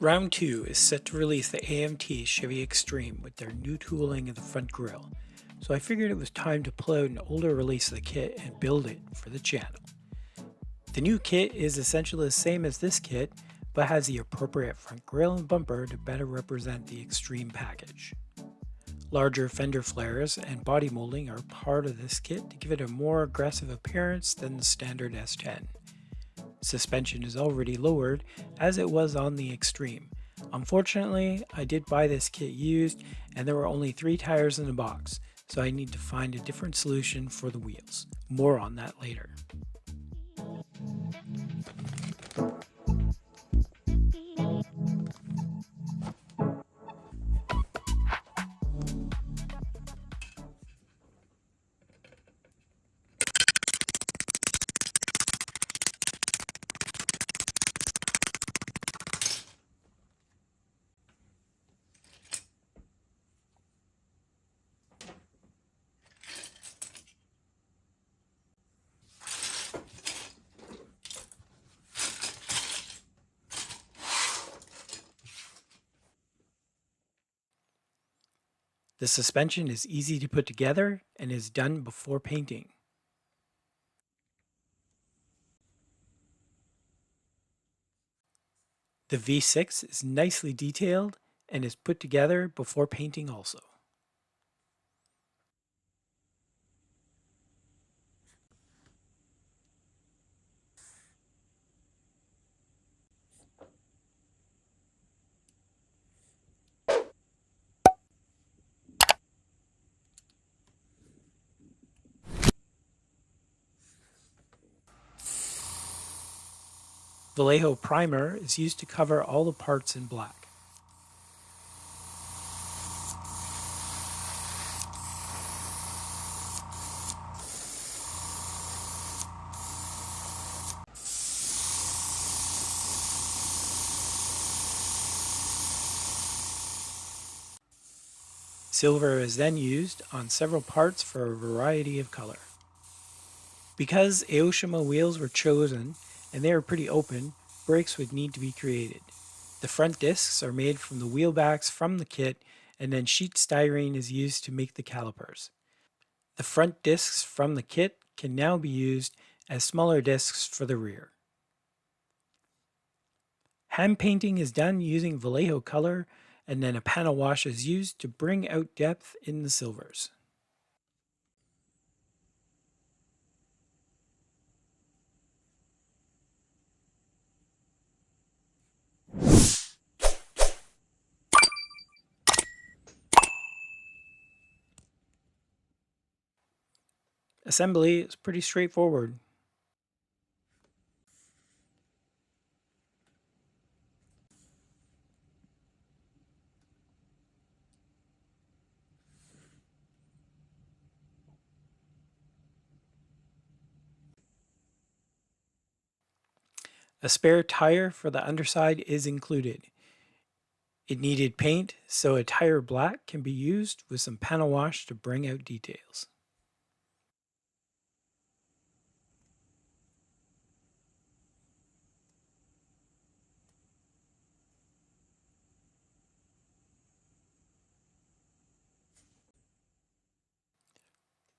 Round 2 is set to release the AMT Chevy Xtreme with their new tooling in the front grille, so I figured it was time to pull out an older release of the kit and build it for the channel. The new kit is essentially the same as this kit, but has the appropriate front grille and bumper to better represent the Xtreme package. Larger fender flares and body molding are part of this kit to give it a more aggressive appearance than the standard S-10. Suspension is already lowered as it was on the Xtreme. Unfortunately, I did buy this kit used and there were only 3 tires in the box, so I need to find a different solution for the wheels. More on that later. The suspension is easy to put together and is done before painting. The V6 is nicely detailed and is put together before painting also. Vallejo primer is used to cover all the parts in black. Silver is then used on several parts for a variety of color. Because Aoshima wheels were chosen and they are pretty open, brakes would need to be created. The front discs are made from the wheel backs from the kit, and then sheet styrene is used to make the calipers. The front discs from the kit can now be used as smaller discs for the rear. Hand painting is done using Vallejo color, and then a panel wash is used to bring out depth in the silvers. Assembly is pretty straightforward. A spare tire for the underside is included. It needed paint, so a tire black can be used with some panel wash to bring out details.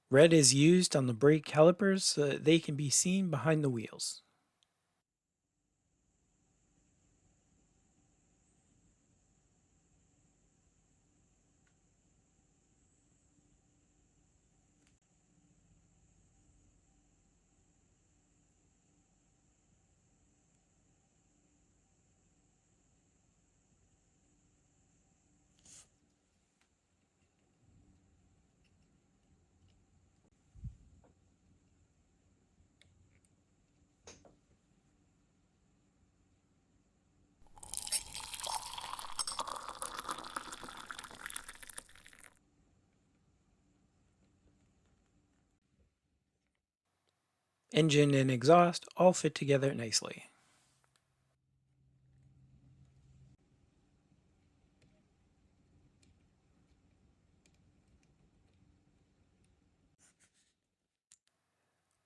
Red is used on the brake calipers so that they can be seen behind the wheels. Engine and exhaust all fit together nicely.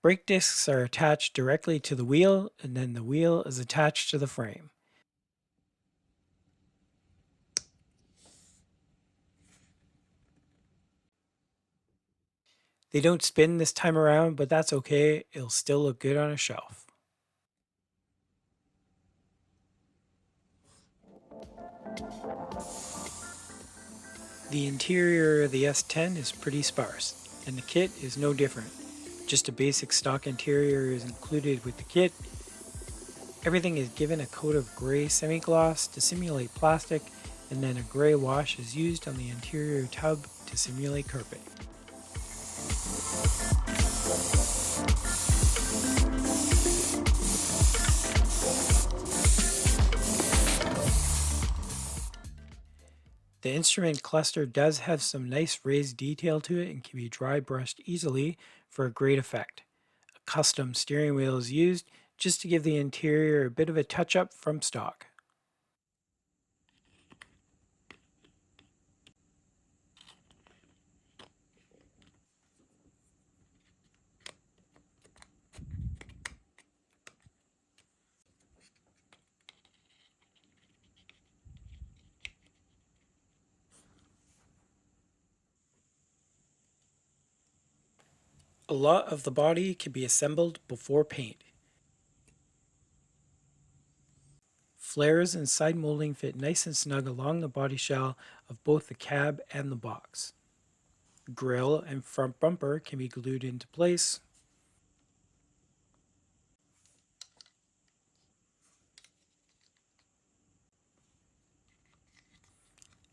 Brake discs are attached directly to the wheel, and then the wheel is attached to the frame. They don't spin this time around, but that's okay. It'll still look good on a shelf. The interior of the S-10 is pretty sparse, and the kit is no different. Just a basic stock interior is included with the kit. Everything is given a coat of gray semi-gloss to simulate plastic, and then a gray wash is used on the interior tub to simulate carpet. The instrument cluster does have some nice raised detail to it and can be dry brushed easily for a great effect. A custom steering wheel is used just to give the interior a bit of a touch up from stock. A lot of the body can be assembled before paint. Flares and side molding fit nice and snug along the body shell of both the cab and the box. Grille and front bumper can be glued into place.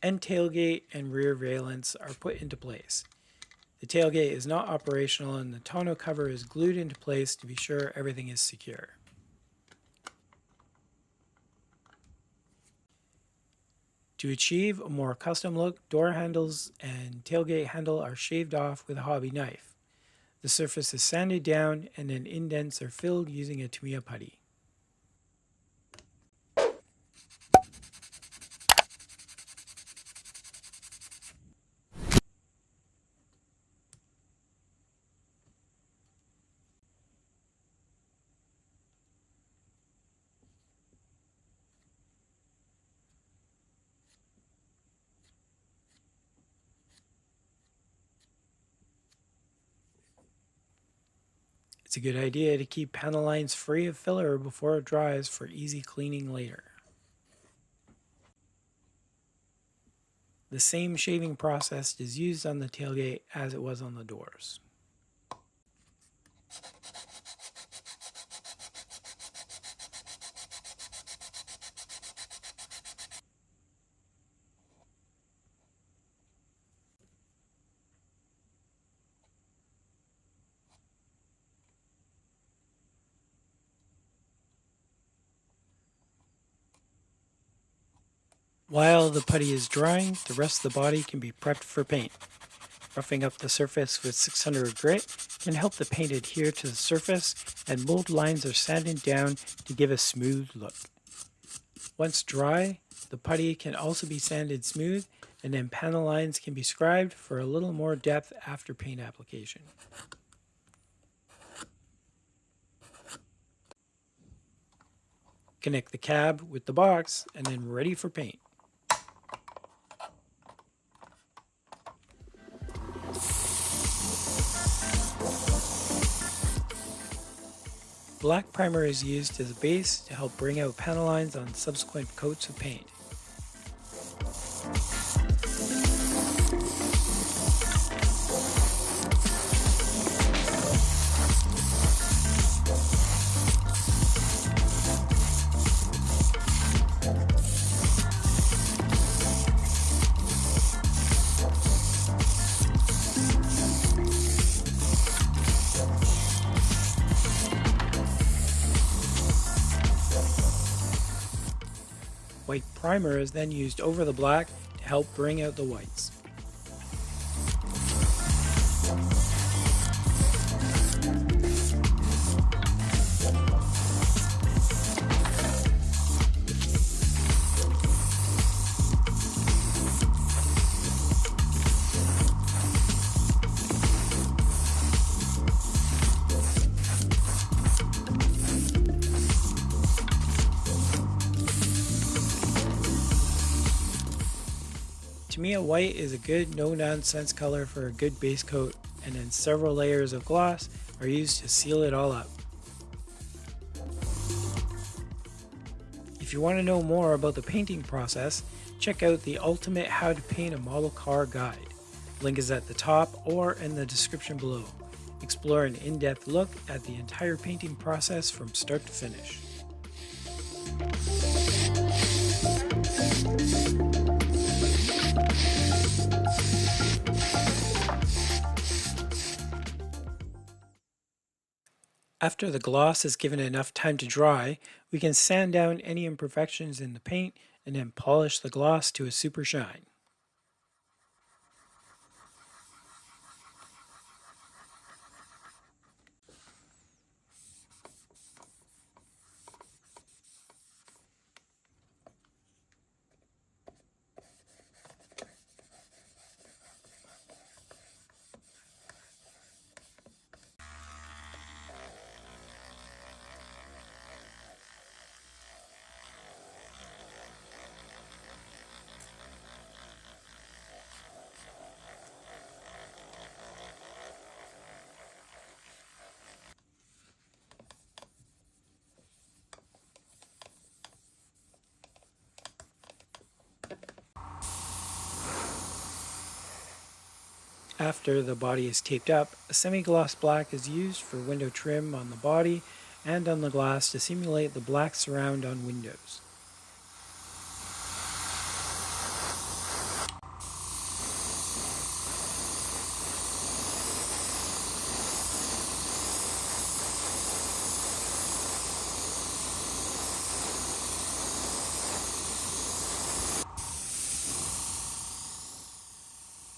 And tailgate and rear valance are put into place. The tailgate is not operational and the tonneau cover is glued into place to be sure everything is secure. To achieve a more custom look, door handles and tailgate handle are shaved off with a hobby knife. The surface is sanded down and then indents are filled using a Tamiya putty. It's a good idea to keep panel lines free of filler before it dries for easy cleaning later. The same shaving process is used on the tailgate as it was on the doors. While the putty is drying, the rest of the body can be prepped for paint. Roughing up the surface with 600 grit can help the paint adhere to the surface, and mold lines are sanded down to give a smooth look. Once dry, the putty can also be sanded smooth, and then panel lines can be scribed for a little more depth after paint application. Connect the cab with the box and then ready for paint. Black primer is used as a base to help bring out panel lines on subsequent coats of paint. White primer is then used over the black to help bring out the whites. To me, a white is a good no-nonsense color for a good base coat, and then several layers of gloss are used to seal it all up. If you want to know more about the painting process, check out the Ultimate How to Paint a Model Car Guide. Link is at the top or in the description below. Explore an in-depth look at the entire painting process from start to finish. After the gloss is given enough time to dry, we can sand down any imperfections in the paint and then polish the gloss to a super shine. After the body is taped up, a semi-gloss black is used for window trim on the body and on the glass to simulate the black surround on windows.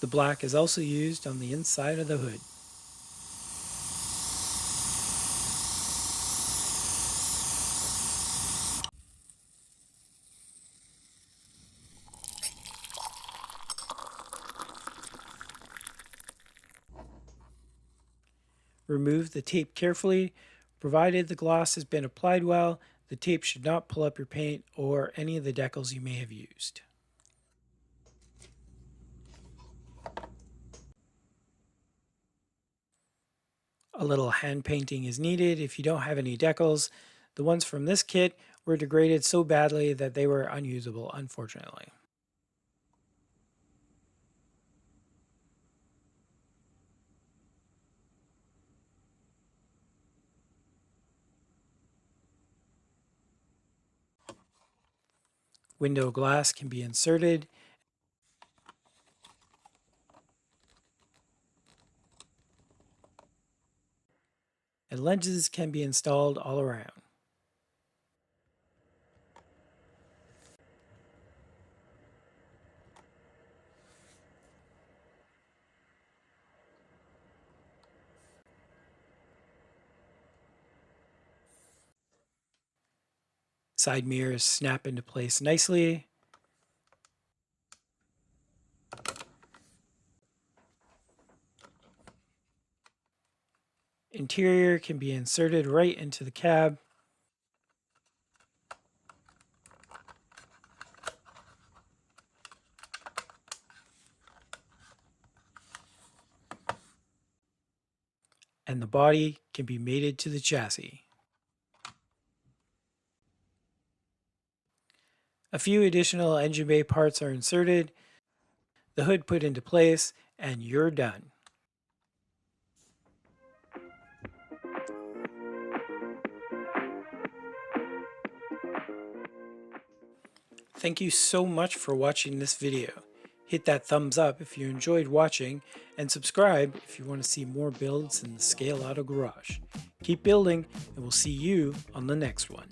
The black is also used on the inside of the hood. Remove the tape carefully. Provided the gloss has been applied well, the tape should not pull up your paint or any of the decals you may have used. A little hand painting is needed if you don't have any decals. The ones from this kit were degraded so badly that they were unusable, unfortunately. Window glass can be inserted, and lenses can be installed all around. Side mirrors snap into place nicely. Interior can be inserted right into the cab. And the body can be mated to the chassis. A few additional engine bay parts are inserted, the hood put into place, and you're done. Thank you so much for watching this video. Hit that thumbs up if you enjoyed watching, and subscribe if you want to see more builds in the Scale Auto Garage. Keep building, and we'll see you on the next one.